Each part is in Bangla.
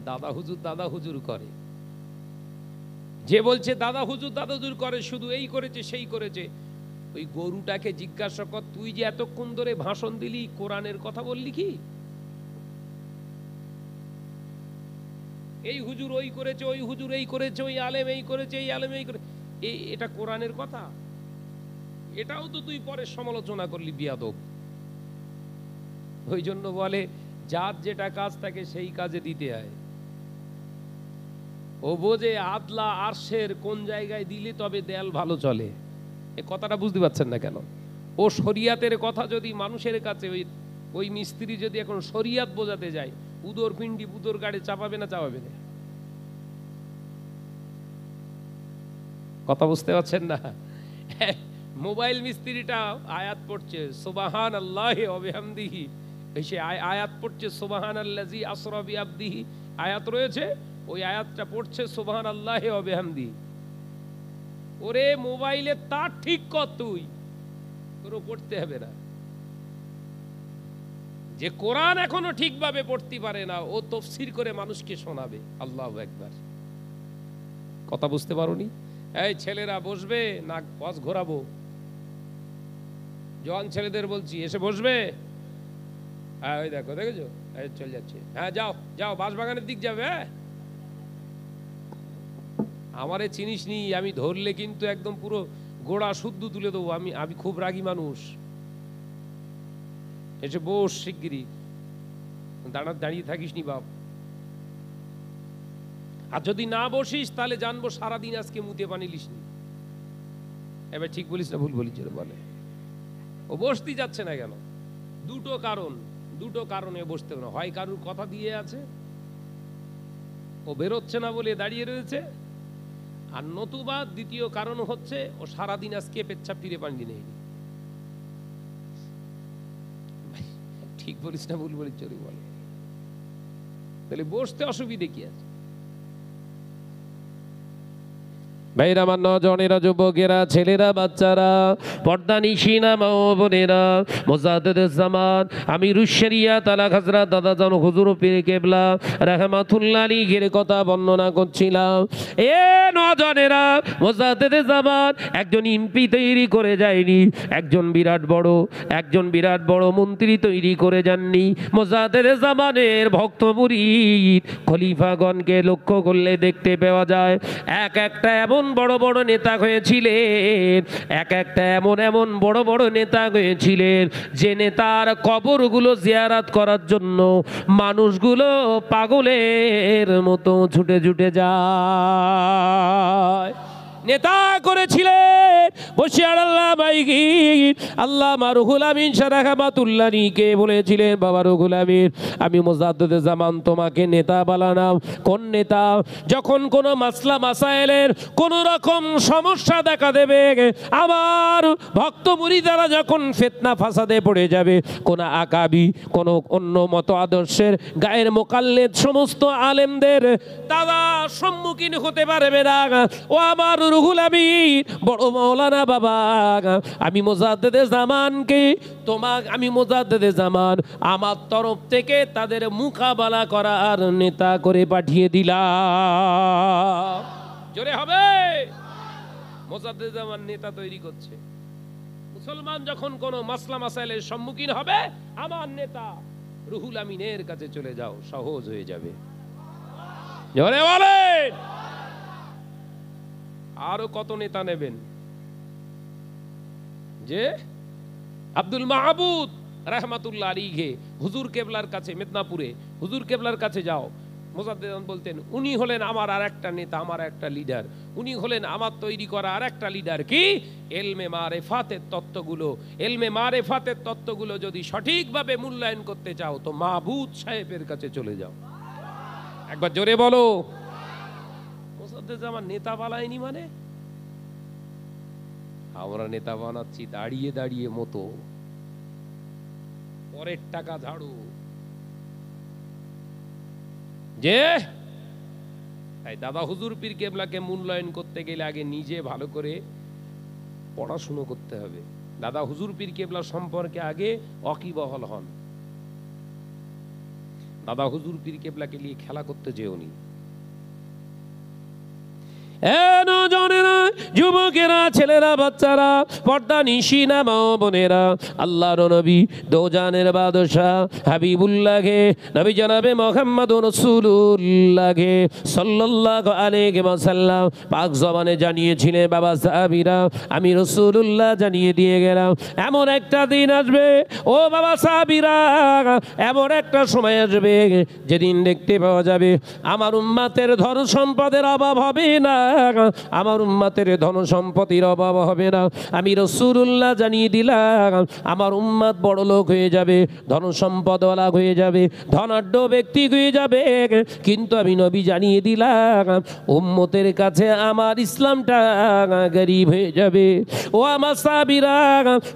দাদা হুজুর করে। যে বলছে দাদা হুজুর করে, শুধু এই করেছে সেই করেছে, ওই গরুটাকে জিজ্ঞাসা কর, তুই যে এতক্ষণ ধরে ভাষণ দিলি, কোরআনের কথা বললি কি? এই হুজুর ওই করেছে, ওই হুজুর এই করেছে, ওই আলেম এই করেছে, এই আলেম এই করে, এটা কোরআনের কথা? এটাও তো তুই পরে সমালোচনা করলি, বিয়াদব। ওই জন্য বলে, যার যেটা কাজ থাকে সেই কাজে দিতে হয়। ও বোঝে আদলা আরশের কোন জায়গায় দিলে তবে দেয়াল ভালো চলে। এ কথাটা বুঝতে পারছেন না কেন? ও শরিয়াতের কথা যদি মানুষের কাছে, ওই মিস্ত্রি যদি এখন শরিয়াত বোঝাতে যায়, উদর পিন্ডি উদর গাড়ি চাপাবে না? চাপাবে না। কথা বুঝতে পারছেন না? মোবাইল মিস্ত্রিটা আয়াত পড়ছে সুবহানাল্লাহি ওয়া বিহামদিহি, সে আয়াত পড়ছে সুবহানাল্লাযী আসরা বিআবদিহি, আয়াত রয়েছে, ওই আয়াতটা পড়ছে সুবহানাল্লাহি ওয়া বিহামদিহি। ওরে মোবাইলে তার ঠিক কর, তুই তোর পড়তে হবে না। যে কোরআন এখনো ঠিকভাবে পড়তে পারে না, ও তাফসীর করে মানুষকে শোনাবে। আল্লাহু আকবার। কথা বুঝতে পারোনি? এই ছেলেরা বসবে না পথ ঘোরাবো? জওয়ান ছেলেদের বলছি, এসে বসবে। হ্যাঁ, ওই দেখো, দেখেছো, চলে যাচ্ছে। হ্যাঁ, যাও যাও, বাঁশবাগানের দিক যাবে। হ্যাঁ, আমারে চিনিস নি, আমি ধরলে কিন্তু একদম পুরো গোড়া শুদ্ধ তুলে দেবো। আমি খুব রাগী মানুষ। এসে বস শিগগিরি, দাঁড়িয়ে থাকিস নি বাপ। আর যদি না বসিস তাহলে জানবো সারাদিন আজকে মুতে পানি লিসনি। এবার ঠিক বলিস না ভুল বলিস? বলে ও বসতে যাচ্ছে না কেন? দুটো কারণে বসতে না। হয় কারুর কথা দিয়ে আছে, ও বেরোচ্ছে না বলে দাঁড়িয়ে রয়েছে, আর নতুবা দ্বিতীয় কারণ হচ্ছে ও সারাদিন আজকে পেচ্ছাপ ফিরে পানি নেই। ঠিক বলিস না ভুল বলিস? চলে বলে, তাহলে বসতে অসুবিধে কি আছে? ভাইরা, আমার নজনেরা, যুবকেরা, ছেলেরা, বাচ্চারা, পর্দানিশিনা মা ও বোনেরা, মুজাদ্দিদুজ জামান আমিরুশ শরিয়াত আলা হযরত দাদাজান হুজুর পীর কেবলা রাহমাতুল্লাহ আলাইহির কথা বর্ণনা করছিলাম। এ নজনেরা, মুজাদ্দিদুজ জামান একজন এমপি তৈরি করে যায়নি, একজন বিরাট বড় মন্ত্রী তৈরি করে যাননি। মুজাদ্দিদুজ জামানের ভক্ত মুরিদ খলিফাগণকে লক্ষ্য করলে দেখতে পাওয়া যায়, এক একটা এমন বড় বড় নেতা হয়েছিলেন, এক একটা এমন বড় বড় নেতা হয়েছিলেন, যে নেতার কবরগুলো জিয়ারত করার জন্য মানুষগুলো পাগলের মতো ছুটে ছুটে যায়। নেতা করেছিলেন বশির আল্লাহ বাইগির আল্লামা রুহুল আমিন শাহ রাহমাতুল্লাহিকে বলেছিলেন, বাবা রুহুল আমিন, আমি মুজাদ্দিদুজ জামান তোমাকে নেতা বানালাম। কোন নেতা? যখন কোনো মাসলা মাসাইলের কোন রকম সমস্যা দেখা দেবে, আমার ভক্ত মুরিদারা যখন ফিতনা ফাসাদে পড়ে যাবে, কোন আকাবি, কোন অন্য মত আদর্শের গায়ের মোকাল্লেদ সমস্ত আলেমদের তারা সম্মুখীন হতে পারবে না। ও আমার রুহুল আমিন, বড় মাওলানা বাবা, আমি মুজাদ্দিদুজ জামান আমার তরফ থেকে তাদের মোকাবেলা করার নেতা করে পাঠিয়ে দিলাম। জোরে হবে। মুজাদ্দিদুজ জামান নেতা তৈরি করছে। মুসলমান যখন কোনো মাসলা মাসাইলের সম্মুখীন হবে, আমার নেতা রুহুল আমিনের কাছে চলে যাও, সহজ হয়ে যাবে। জোরে বলেন। আরো কত নেতা নেবেন? যে আব্দুল মাহবুদ রাহমাতুল্লাহ আলাইহি হুজুর কেবলার কাছে, মেদিনীপুরে হুজুর কেবলার কাছে যাও। মুজাদ্দিদ বলতেন, উনি হলেন আমার আর একটা নেতা, আমার একটা লিডার, উনি হলেন আমার তৈরি করা আর একটা লিডার। কি? এলমে মারেফাতের তত্ত্বগুলো যদি সঠিকভাবে মূল্যায়ন করতে চাও তো মাহবুদ সাহেবের কাছে চলে যাও। একবার জোরে বলো। মুজাদ্দিদ আমার নেতা বানায়নি মানে? আমরা নেতা বানাচ্ছি দাঁড়িয়ে দাঁড়িয়ে মতো, পরের টাকা ঝাড়ু। যে দাদা হুজুর পীর কেবলাকে মূল্যায়ন করতে গেলে আগে নিজে ভালো করে পড়াশুনো করতে হবে। দাদা হুজুর পীর কেবলা সম্পর্কে আগে ওয়াকিবহাল হন। দাদা হুজুর পীর কেবলাকে নিয়ে খেলা করতে যেওনি। নজনেরা, যুবকেরা, ছেলেরা, বাচ্চারা, পর্দা নিশিনা মা বোনেরা, আল্লাহর নবী দোজানের বাদশাহ হাবিবুল্লাহকে নবী জনাবে মুহাম্মদুর রাসূলুল্লাহকে সাল্লাল্লাহু আলাইহি ওয়াসাল্লাম পাক জবানে জানিয়েছিলেন, বাবা সাহাবীরা আমি রাসূলুল্লাহ জানিয়ে দিয়ে গেলাম এমন একটা দিন আসবে, ও বাবা সাহাবীরা এমন একটা সময় আসবে যেদিন দেখতে পাওয়া যাবে আমার উম্মতের ধন সম্পদের অভাব হবে না, আমার উম্মতের ধন সম্পত্তির অভাব হবে না। আমি রাসূলুল্লাহ জানিয়ে দিলাম আমার উম্মত বড় লোক হয়ে যাবে, ধন সম্পদওয়ালা হয়ে যাবে, ধনাঢ্য ব্যক্তি হয়ে যাবে, কিন্তু আমি নবী জানিয়ে দিলাম উম্মতের কাছে আমার ইসলামটা গরীব হয়ে যাবে। ও আমার সাহাবীরা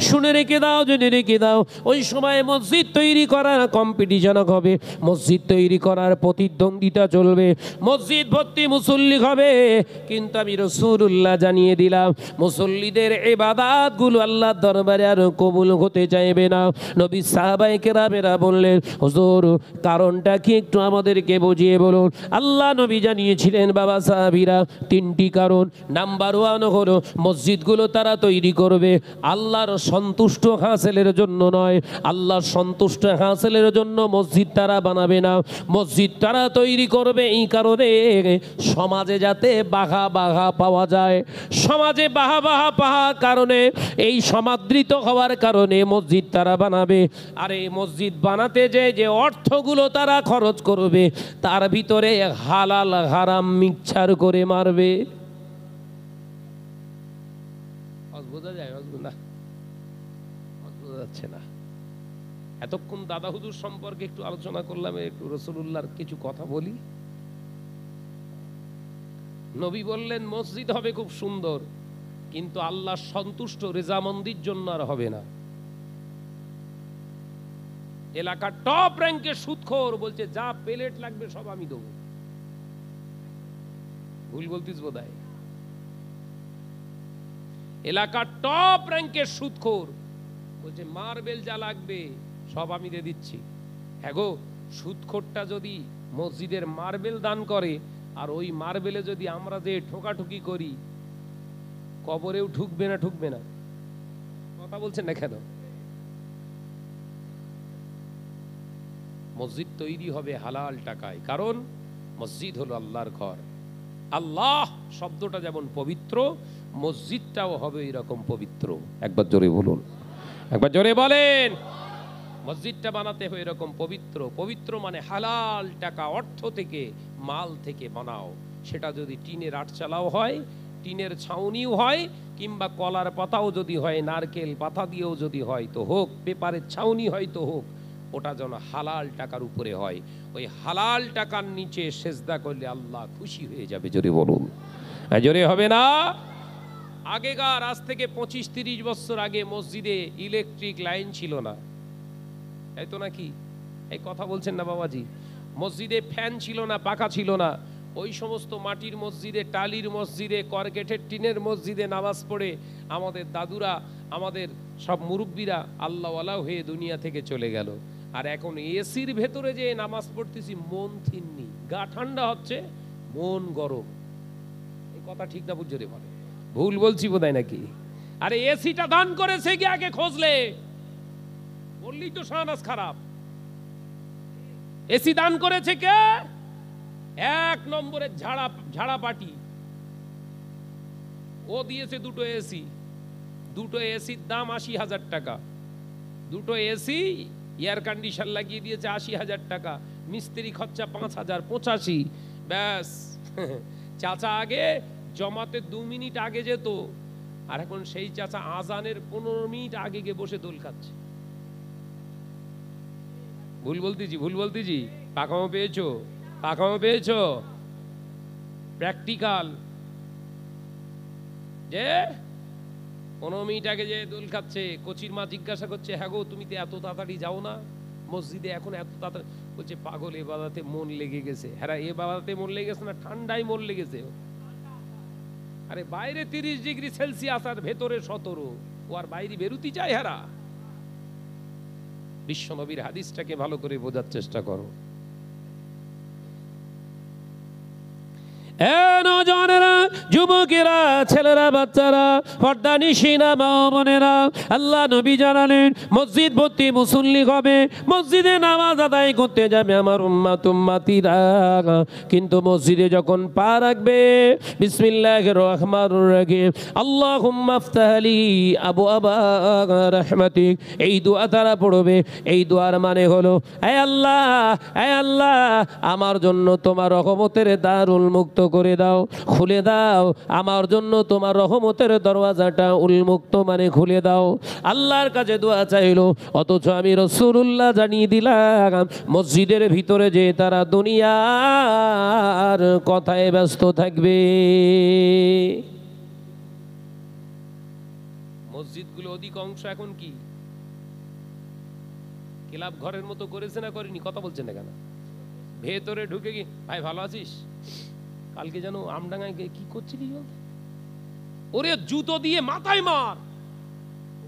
শুনে রেখে দাও, জেনে রেখে দাও, ওই সময় মসজিদ তৈরি করার কম্পিটিশন হবে, মসজিদ তৈরি করার প্রতিদ্বন্দ্বিতা চলবে, মসজিদ ভর্তি মুসল্লি হবে, কিন্তু আমি রাসূলুল্লাহ জানিয়ে দিলাম মুসল্লিদের ইবাদতগুলো আল্লাহর দরবারে আর কবুল হতে চাইবে না। নবী সাহাবায়ে কেরামেরা বললেন, হুজুর কারণটা কি একটু আমাদেরকে বুঝিয়ে বলুন। আল্লাহ নবী জানিয়েছিলেন, বাবা সাহাবীরা তিনটি কারণ। নাম্বার 1 হলো মসজিদগুলো তারা তৈরি করবে আল্লাহর সন্তুষ্ট হাসিলের জন্য নয়, আল্লাহর সন্তুষ্ট হাসিলের জন্য মসজিদ তারা বানাবে না, মসজিদ তারা তৈরি করবে এই কারণে সমাজে যাতে বাহা বাহা পাওয়া যায়, সমাজে বাহা বাহা পাওয়ার কারণে, এই সমাদৃত হওয়ার কারণে মসজিদ তারা বানাবে। আর এই মসজিদ বানাতে যে অর্থগুলো তারা খরচ করবে তার ভিতরে হালাল হারাম মিক্সচার করে মারবে। বোঝা যায় না? বোঝা যাচ্ছে না। এতক্ষণ দাদা হুজুর সম্পর্কে একটু আলোচনা করলাম, একটু রাসূলুল্লাহর কিছু কথা বলি। নবী বললেন মসজিদ হবে খুব সুন্দর, কিন্তু আল্লাহ সন্তুষ্ট রেজামন্দির জন্য আর হবে না। এলাকার টপ র্যাঙ্কের সুদখোর বলছে যা প্লেট লাগবে সব আমি দেবো। ভুল বলতিস বোধহয়। এলাকার টপ র্যাঙ্কের সুদখোর বলছে মার্বেল যা লাগবে সব আমি দিয়ে দিচ্ছি। হ্যাঁ গো, সুদখোরটা যদি মসজিদের মার্বেল দান করে আর ওই মার্বেলে যদি আমরা যে ঠোকাঠুকি করি কবরেও ঢুকবে না? ঢুকবে না? কথা বলছেন না কেন? মসজিদ তৈরি হবে হালাল টাকায়, কারণ মসজিদ হলো আল্লাহর ঘর। আল্লাহ শব্দটা যেমন পবিত্র, মসজিদটাও হবে এরকম পবিত্র। একবার জোরে বলুন, একবার জোরে বলেন। মসজিদটা বানাতে হবে এরকম পবিত্র। পবিত্র মানে হালাল টাকা, অর্থ থেকে, মাল থেকে বানাও। সেটা যদি টিনের আটচালাও হয়, টিনের ছাউনিও হয়, কিংবা কলার পাতাও যদি হয়, নারকেল পাতা দিয়েও যদি হয় তো হোক, পেপারের ছাউনি হয়তো হোক, ওটা যেন হালাল টাকার উপরে হয়। ওই হালাল টাকার নিচে সেজদা করলে আল্লাহ খুশি হয়ে যাবে। জোরে বলুন, জোরে হবে না? আগেকার, আজ থেকে 25-30 বছর আগে মসজিদে ইলেকট্রিক লাইন ছিল না, তাই তো নাকি? এই কথা বলছেন না বাবাজি? মসজিদে ফ্যান ছিল না, পাখা ছিল না। ওই সমস্ত মাটির মসজিদে, টালির মসজিদে, কর্কেটের টিনের মসজিদে নামাজ পড়ে আমাদের দাদুরা, আমাদের সব মুরব্বীরা আল্লাহওয়ালা হয়ে দুনিয়া থেকে চলে গেল। আর এখন এসির ভেতরে যে নামাজ পড়তেছি মন থিন্নি, গা ঠান্ডা হচ্ছে, মন গরম। এই কথা ঠিক না? বুঝতে বলে ভুল বলছি বোধহয় নাকি? আরে এসিটা দান করেছে কি আগে খোঁজলে? বললি তো শাহনাজ খারাপ। এসি দান করেছে কে? 1 নম্বরের ঝাড়া পাটি। ও দিয়েছে দুটো এসি। দুটো এসির দাম 80,000 টাকা। দুটো এসি এয়ার কন্ডিশন লাগিয়ে দিয়েছে 80,000 টাকা। মিস্ত্রি খরচা 5,085। ব্যাস। চাচা আগে জমাতে 2 মিনিট আগে যেত, আর এখন সেই চাচা আজানের 15 মিনিট আগে গিয়ে বসে দোল খাচ্ছে। ভুল বলতেছি? ভুল বলতেছি? পাকামো পেয়েছো? পাকামো পেয়েছো? প্র্যাকটিক্যাল। যে 15 মিনিট আগে যে দোল খাচ্ছে। কচির মা জিজ্ঞাসা করছে, হ্যাঁ গো তুমি তো এত তাড়াতাড়ি যাও না মসজিদে, এখন এত তাড়াতাড়ি? বলছে পাগল, এ বাবাতে মন লেগে গেছে। হ্যাঁ, এ বাবাতে মন লেগে গেছে না, ঠান্ডায় মন লেগেছে। আরে বাইরে 30 ডিগ্রি সেলসিয়াস আর ভেতরে 17, ও আর বাইরে বেরুতি চায়? হারা বিশ্বনবীর হাদিসটাকে ভালো করে বোঝার চেষ্টা করো। এ নওজওয়ানেরা, যুবকেরা, ছেলেরা, বাচ্চারা, পর্দানিশিনা মা ও বোনেরা, আল্লাহ নবী জানালেন মসজিদ ভর্তি মুসল্লি হবে, মসজিদে নামাজ আদায় করতে যাবে আমার উম্মাতিরা, কিন্তু মসজিদে যখন পা রাখবে বিসমিল্লাহির রহমানির রহিম আল্লাহুম্মা আফতাহ লি আবওয়াবা রাহমাতিক, এই দোয়া তারা পড়বে। এই দোয়ার মানে হলো, হে আল্লাহ, হে আল্লাহ, আমার জন্য তোমার রহমতের দ্বার উন্মুক্ত করে দাও, খুলে দাও, আমার জন্য তোমার রহমতের দরওয়াজাটা উন্মুক্ত মানে খুলে দাও। আল্লাহর কাছে দোয়া চাইলো, অথচ আমি রাসূলুল্লাহ জানিয়ে দিলাম মসজিদের ভিতরে যে তারা দুনিয়ার কথায় ব্যস্ত থাকবে। মসজিদগুলো অধিকাংশ এখন কি ক্লাব ঘরের মতো করেছে না করেনি? কথা বলছেন না কেন? ভেতরে ঢুকে কি, ভাই ভালো আছিস, কালকে যেন আমডাঙ্গায় কি করছিলি, ওরে জুতো দিয়ে মাথায় মার।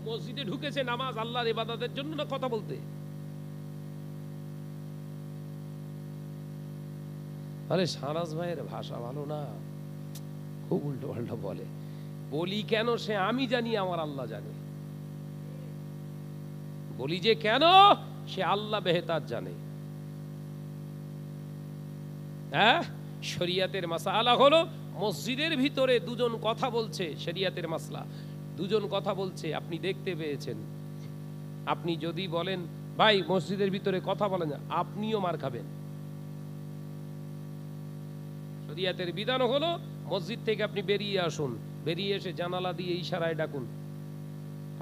মসজিদে ঢুকেছে নামাজ আল্লাহর ইবাদতের জন্য না কথা বলতে? আরে শাহনাজ ভাইয়ের ভাষা ভালো না, খুব উল্টো পাল্টা বলে। বলি কেন সে আমি জানি, আমার আল্লাহ জানে। বলি যে কেন, সে আল্লাহ বেহেতার জানে। হ্যাঁ, শরিয়াতের মাসআলা হলো মসজিদের ভিতরে দুজন কথা বলছে, শরিয়াতের মাসলা, দুজন কথা বলছে, আপনি দেখতে পেয়েছেন। আপনি যদি বলেন ভাই মসজিদের ভিতরে কথা বলেন না, আপনিও মার খাবেন। শরিয়াতের বিধান হলো মসজিদ থেকে আপনি বেরিয়ে আসুন, বেরিয়ে এসে জানালা দিয়ে ইশারায় ডাকুন,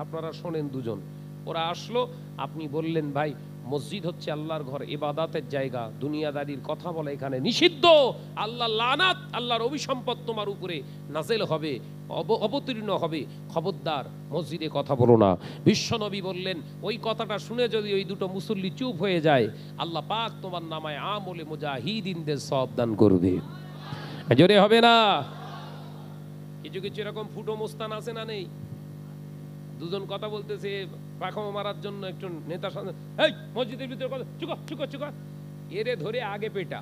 আপনারা শোনেন দুজন। ওরা আসলো, আপনি বললেন ভাই মসজিদ হচ্ছে আল্লাহর ঘর, ইবাদতের জায়গা, দুনিয়াদারির কথা বলা এখানে নিষিদ্ধ, আল্লাহ লানাত, আল্লাহর অভিসম্পদ তোমার উপরে নাজেল হবে, অবতীর্ণ হবে, খবরদার মসজিদে কথা বলো না। বিশ্বনবী বললেন ওই কথাটা শুনে যদি ওই দুটো মুসল্লি চুপ হয়ে যায়, আল্লাহ পাক তোমার নামায় আমলে মুজাহিদিনদের সওয়াব দান করবে। জোরে হবে না? কিছু কিছু এরকম ফুটো মোস্তান আছে না নেই? দুজন কথা বলতেছে পাখামো মারার জন্য, একটু নেতার সামনে, এই মসজিদের ভিতরে কথা, চুকা চুকা চুকা, এরে ধরে আগে পেটা।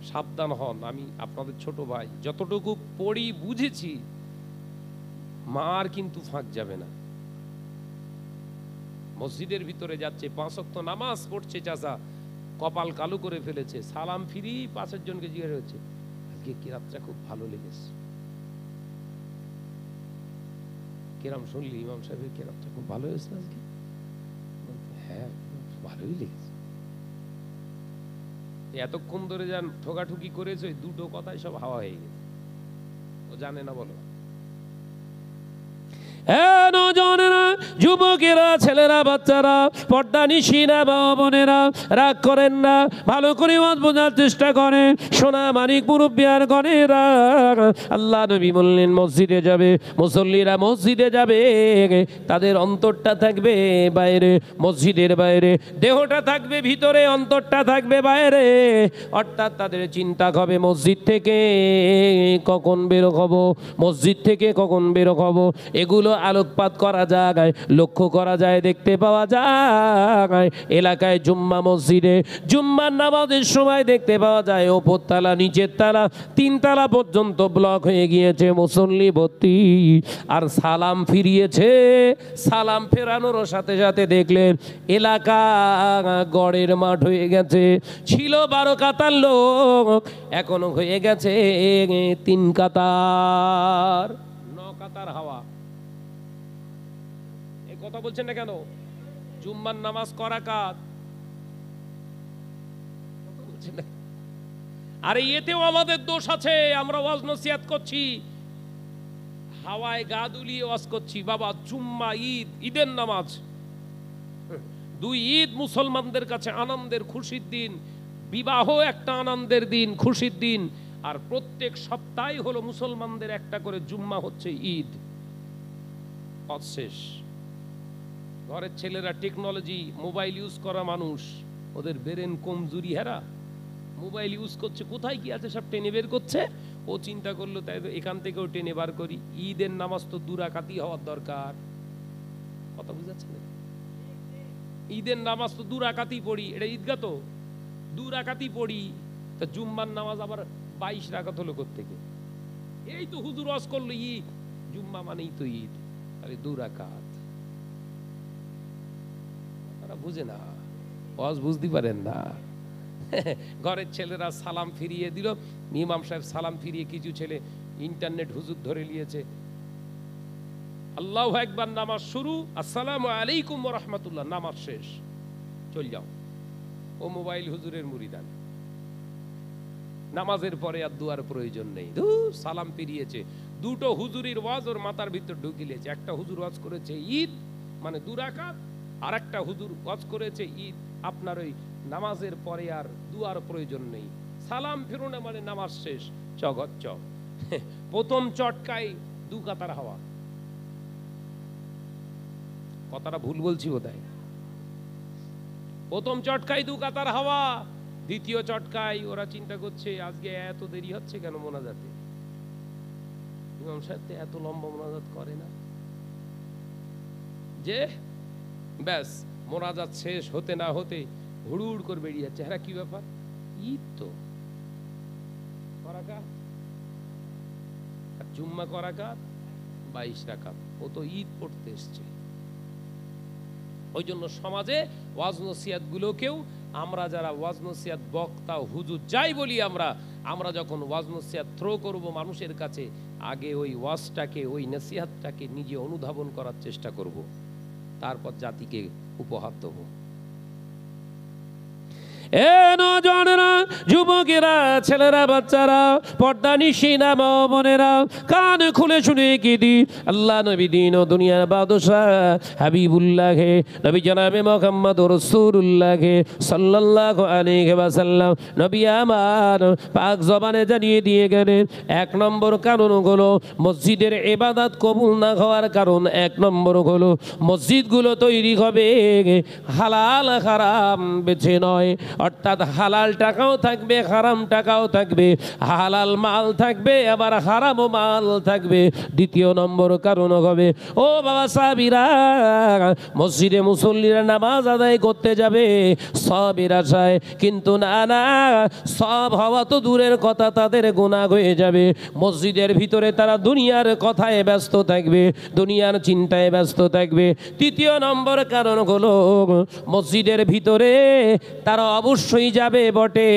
সাবধান হন। আমি আপনাদের ছোট ভাই, যতটুকু পড়ি বুঝেছি, মার কিন্তু ফাঁক যাবে না। মসজিদের ভিতরে যাচ্ছে, 5 ওয়াক্ত নামাজ পড়ছে, চাচা কপাল কালো করে ফেলেছে, সালাম ফিরি 5 জনকে জিজ্ঞাসা হচ্ছে আজকে কিরাতটা খুব ভালো লেগেছে, কিরাম শুনলি ইমাম সাহেবের কিরাতটা খুব ভালো হয়েছে আজকে? হ্যাঁ ভালোই লেগেছে। এতক্ষণ ধরে যান ঠোকাঠুকি করেছে, ওই দুটো কথাই সব হাওয়া হয়ে গেছে, ও জানে না। বলো নওজওয়ানেরা, যুবকেরা, ছেলেরা, বাচ্চারা, পর্দানিশিনা মা ও বোনেরা, রাগ করেন না, ভালো করে বোঝার চেষ্টা করেন। সোনা মানিক মুরব্বিয়ার গণেরা, আল্লাহ নবী বললেন মসজিদে যাবে, মুসল্লিরা মসজিদে যাবে, তাদের অন্তরটা থাকবে বাইরে, মসজিদের বাইরে, দেহটা থাকবে ভিতরে, অন্তরটা থাকবে বাইরে। অর্থাৎ তাদের চিন্তা হবে মসজিদ থেকে কখন বেরো হব, মসজিদ থেকে কখন বেরো হব, এগুলো আলোকপাত করা যায়, লক্ষ্য করা যায়, দেখতে পাওয়া যায়। এলাকায় জুম্মা মসজিদে জুম্মার নামাজের সময় দেখতে পাওয়া যায় ওপর তালা, নিচের তালা, 3 তালা পর্যন্ত ব্লক হয়ে গিয়েছে, মুসল্লি ভর্তি। আর সালাম ফিরিয়েছে, সালাম ফেরানোর সাথে সাথে দেখলেন এলাকা গড়ের মাঠ হয়ে গেছে। ছিল 12 কাতার লোক, এখনো হয়ে গেছে 3 কাতার, 9 কাতার হাওয়া। কথা বলছেন না কেন? জুম্মার নামাজ করাকাত, আরে এতেও আমাদের দোষ আছে। আমরা ওয়াজ নসিহত করছি, হাওয়ায় গা দুলিয়ে ওয়াজ করছি। বাবা জুম্মা, ঈদ, ঈদের নামাজ, 2 ঈদ মুসলমানদের কাছে আনন্দের খুশির দিন। বিবাহ একটা আনন্দের দিন, খুশির দিন। আর প্রত্যেক সপ্তাহে হলো মুসলমানদের একটা করে জুম্মা হচ্ছে ঈদ। শেষ। ঘরের ছেলেরা টেকনোলজি, মোবাইল ইউজ করা মানুষ, ওদের ব্রেন কমজোরি, হেরা মোবাইল ইউজ করছে, কোথায় কি আছে সব টেনে বের করছে। ও চিন্তা করলো তাই এখান থেকেও টেনে বার করি। ঈদের নামাজ তো 2 রাকাতই হওয়ার দরকার। কথা বুঝাচ্ছে না? ঈদের নামাজ তো 2 রাকাতই পড়ি, এটা ঈদগাহ তো 2 রাকাতই পড়ি, তা জুম্মার নামাজ আবার 22 রাকাত হলো কোত্থেকে? এই তো হুজুর ওয়াজ করলো ঈদ, জুম্মা মানেই তো ঈদ, আরে 2 রাকাত। তারা বুঝে না, ওয়াজ বুঝতে পারেন না। ঘরের ছেলেরা সালাম ফিরিয়ে দিল, ইমাম সাহেব সালাম ফিরিয়ে, কিছু ছেলে ইন্টারনেট হুজুর ধরে নিয়েছে, আল্লাহু আকবার, নামাজ শুরু, আসসালামু আলাইকুম ওয়া রাহমাতুল্লাহ, নামাজ শেষ, চল যাও। ও মোবাইল হুজুরের মুরিদান, নামাজের পরে আর দুয়ার প্রয়োজন নেই, সালাম ফিরিয়েছে। দুটো হুজুরির ওয়াজ ওর মাথার ভিতর ঢুকিয়েছে। একটা হুজুর ওয়াজ করেছে ঈদ মানে 2 রাকাত, আর একটা হুজুর ওয়াজ করেছে ঈদ আপনার ওই নামাজের পরে আর দুয়ার প্রয়োজন নেই, সালাম ফিরুন মানে নামাজ শেষ, চগত চ। প্রথম চটকায় 2 কাতার হাওয়া। কথাটা ভুল বলছি বোধহয়? প্রথম চটকায় 2 কাতার হাওয়া, দ্বিতীয় চটকায় ওরা চিন্তা করছে আজকে এত দেরি হচ্ছে কেন মোনাজাতে, ইমাম সাহেব তো এত লম্বা মোনাজাত করে না, যে ব্যাস মোনাজাত শেষ হতে না হতে হুড়ুড় করে বেরিয়ে যাচ্ছে। হ্যাঁ, কি ব্যাপার? ঈদ তো করাকাত, আর জুম্মা করাকাত 22 রাকাত, ও তো ঈদ পড়তে এসছে। ওই জন্য সমাজে ওয়াজ নসিহত গুলোকেও আমরা যারা ওয়াজ নসিহত বক্তা হুজুর যাই বলি, আমরা যখন ওয়াজ নসিহত থ্রো করব মানুষের কাছে, আগে ওই ওয়াজটাকে, ওই নসিহতটাকে নিজে অনুধাবন করার চেষ্টা করব, তারপর জাতিকে উপহার দেব। এ নওজওয়ানেরা, যুবকেরা, ছেলেরা, বাচ্চারা, পর্দা নিশিনা মা বোনেরা, কান খুলে শুনে কি দি, আল্লাহ নবী দিন ও দুনিয়ার বাদশা হাবিবুল্লাহ হে নবী জনাবে মুহাম্মদ রাসূলুল্লাহ হে সাল্লাল্লাহু আলাইহি ওয়াসাল্লাম নবী আমার পাক জবানে জানিয়ে দিয়ে গেলেন, 1 নম্বর কারণ হলো মসজিদের ইবাদত কবুল না হওয়ার কারণ 1 নম্বর হলো মসজিদগুলো তৈরি হবে হালাল হারাম বেছে নয়, অর্থাৎ হালাল টাকাও থাকবে, হারাম টাকাও থাকবে, হালাল মাল থাকবে, আবার হারাম মাল থাকবে। দ্বিতীয় নম্বর কারণ হবে, ও বাবা সাহাবীরা, মসজিদে মুসল্লিরা নামাজ আদায় করতে যাবে সবের আশায়, কিন্তু না, সব হওয়া তো দূরের কথা, তাদের গুনাহ হয়ে যাবে। মসজিদের ভিতরে তারা দুনিয়ার কথায় ব্যস্ত থাকবে, দুনিয়ার চিন্তায় ব্যস্ত থাকবে। তৃতীয় নম্বর কারণ হলো মসজিদের ভিতরে তারা অবশ্যই যাবে বটে,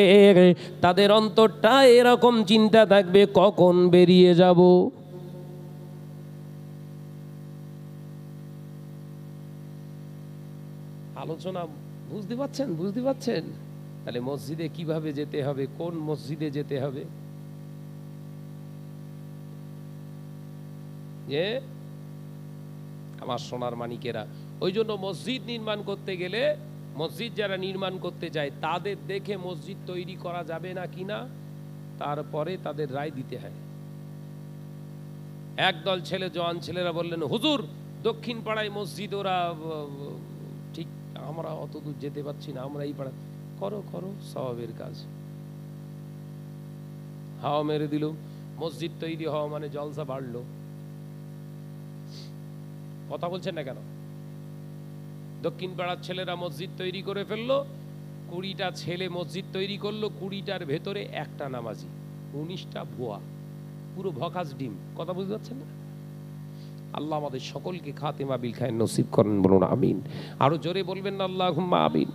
তাদের অন্তরটা এরকম চিন্তা থাকবে কখন বেরিয়ে যাব। আলোচনা বুঝতে পারছেন? তাহলে মসজিদে কিভাবে যেতে হবে, কোন মসজিদে যেতে হবে, যে আমার সোনার মানিকেরা, ওই জন্য মসজিদ নির্মাণ করতে গেলে, মসজিদ যারা নির্মাণ করতে যায় তাদের দেখে মসজিদ তৈরি করা যাবে না কিনা তারপরে তাদের রায় দিতে হয়। একদল ছেলে, জওয়ান ছেলেরা বললেন, হুজুর দক্ষিণ পাড়ায় মসজিদ, ওরা ঠিক, আমরা অত দূর যেতে পারছি না, আমরা এই পাড়া করো সওয়াবের কাজ। হাওয়া মেরে দিল, মসজিদ তৈরি হওয়া মানে জলসা বাড়লো। কথা বলছেন না কেন? দক্ষিণ পাড়ার ছেলেরা মসজিদ তৈরি করে ফেললো, 20টা ছেলে মসজিদ তৈরি করলো, 20টার ভেতরে একটা নামাজি, 19টা ভুয়া, পুরো ভকাস ডিম। কথা বুঝতে পারছেন না? আল্লাহ আমাদের সকলকে খাতেমা বিল খায়ের নসিব করেন, বলুন আমিন। আরো জোরে বলবেন না আল্লাহুম্মা আমিন।